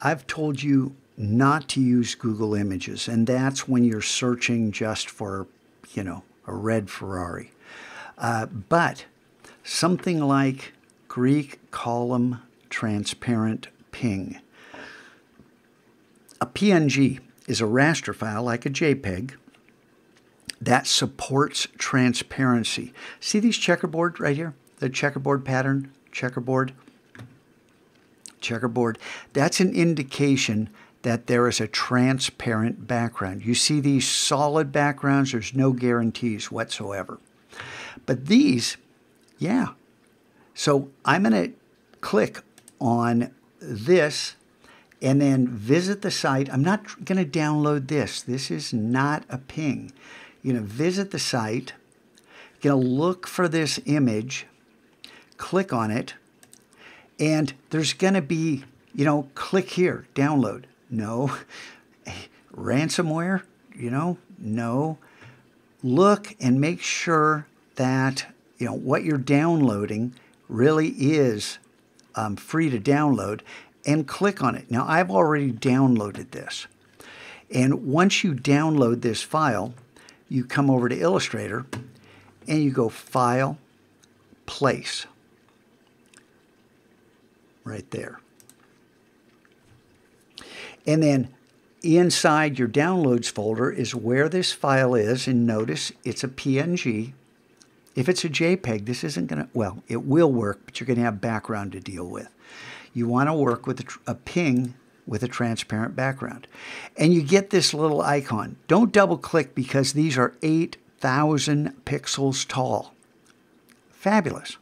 I've told you not to use Google Images, and that's when you're searching just for, a red Ferrari. But something like Greek column transparent ping. A PNG is a raster file like a JPEG that supports transparency. See these checkerboard right here? The checkerboard pattern, checkerboard. That's an indication that there is a transparent background. You see these solid backgrounds, there's no guarantees whatsoever. But these, yeah. So I'm going to click on this and then visit the site. I'm not going to download this. This is not a ping. You're going to visit the site, you're going to look for this image, click on it, and there's going to be, click here, download. No. Ransomware, no. Look and make sure that, what you're downloading really is free to download, and click on it. Now, I've already downloaded this. And once you download this file, you come over to Illustrator and you go File, Place. Right there. And then inside your Downloads folder is where this file is, and notice it's a PNG. If it's a JPEG, this isn't going to, well, it will work, but you're going to have background to deal with. You want to work with a ping with a transparent background. And you get this little icon. Don't double click because these are 8,000 pixels tall. Fabulous,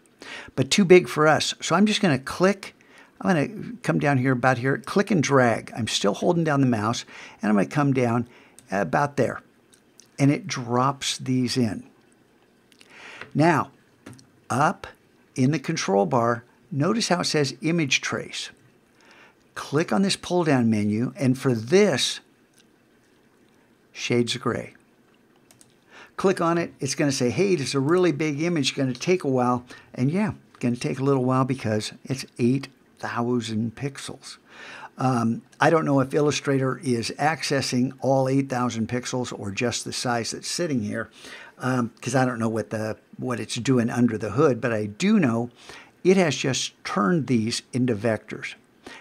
but too big for us. So I'm just going to click. I'm going to come down here about here, click and drag. I'm still holding down the mouse, and I'm going to come down about there. And it drops these in. Now, up in the control bar, notice how it says Image Trace. Click on this pull-down menu, and for this, shades of gray. Click on it. It's going to say, hey, this is a really big image, going to take a while. And yeah, going to take a little while because it's 8,000 pixels. I don't know if Illustrator is accessing all 8,000 pixels or just the size that's sitting here, because I don't know what it's doing under the hood, but I do know it has just turned these into vectors.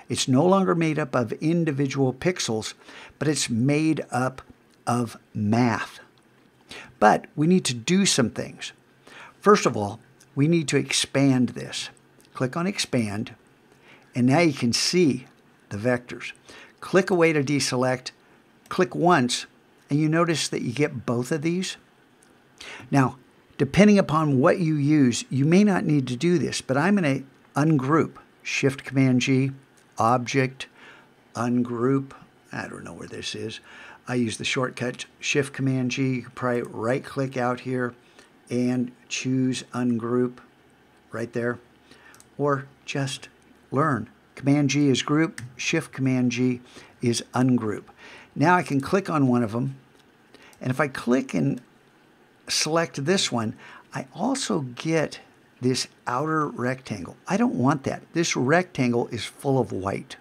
It's no longer made up of individual pixels, but it's made up of math. But we need to do some things. First of all, we need to expand this. Click on Expand, and now you can see the vectors. Click away to deselect, click once, and you notice that you get both of these. Now, depending upon what you use, you may not need to do this, but I'm going to ungroup. Shift-Command-G, Object, Ungroup. I don't know where this is. I use the shortcut Shift-Command-G. You can probably right-click out here and choose Ungroup right there. Or just learn. Command-G is group, Shift-Command-G is ungroup. Now I can click on one of them, and if I click and select this one, I also get this outer rectangle. I don't want that. This rectangle is full of white.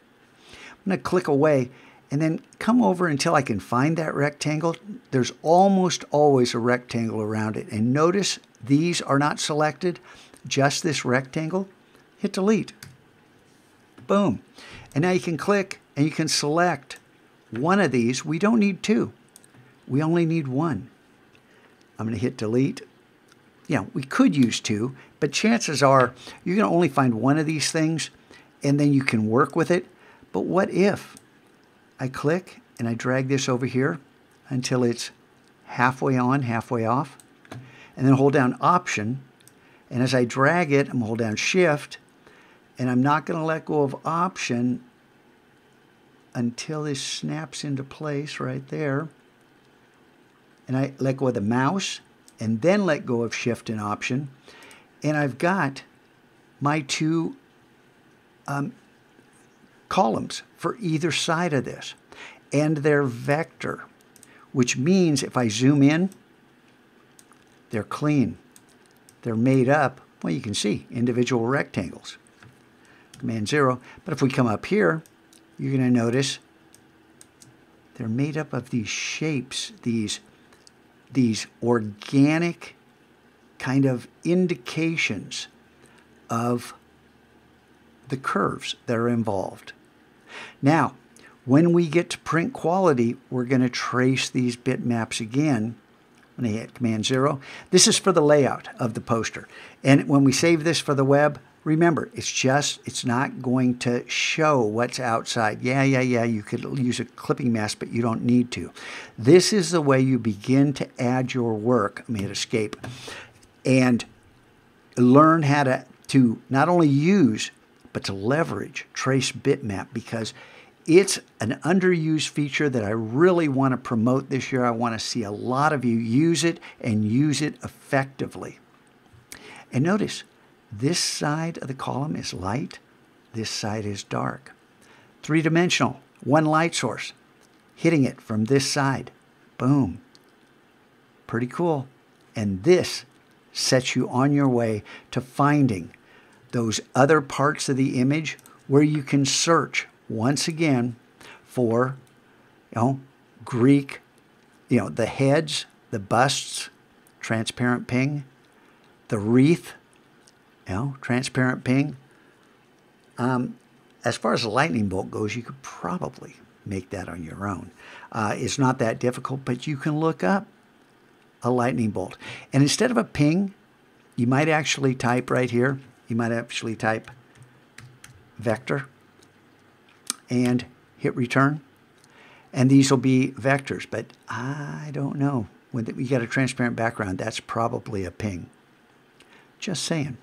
I'm going to click away and then come over until I can find that rectangle. There's almost always a rectangle around it. And notice these are not selected, just this rectangle. Hit delete. Boom. And now you can click and you can select one of these. We don't need two. We only need one. I'm going to hit delete. Yeah, we could use two, but chances are you're going to only find one of these things, and then you can work with it. But what if I click and I drag this over here until it's halfway on, halfway off, and then hold down Option, and as I drag it, I'm going to hold down Shift, and I'm not going to let go of Option until this snaps into place right there. And I let go of the mouse, and then let go of Shift and Option. And I've got my two columns for either side of this. And they're vector, which means if I zoom in, they're clean. They're made up, well, you can see, individual rectangles. Command 0. But if we come up here, you're going to notice they're made up of these shapes, these organic kind of indications of the curves that are involved. Now, when we get to print quality, we're going to trace these bitmaps again. When I hit Command 0, this is for the layout of the poster. And when we save this for the web, remember, it's not going to show what's outside. Yeah, you could use a clipping mask, but you don't need to. This is the way you begin to add your work. Let me hit Escape. And learn how to not only use, but to leverage Trace Bitmap, because it's an underused feature that I really want to promote this year. I want to see a lot of you use it and use it effectively. And notice, this side of the column is light, this side is dark. Three-dimensional, one light source, hitting it from this side. Boom. Pretty cool. And this sets you on your way to finding those other parts of the image where you can search once again for, Greek, the heads, the busts, transparent ping, the wreath, transparent ping. As far as the lightning bolt goes, you could probably make that on your own. It's not that difficult, but you can look up a lightning bolt. And instead of a ping, you might actually type right here, vector and hit return. And these will be vectors, but I don't know. When you got a transparent background, that's probably a ping. Just saying.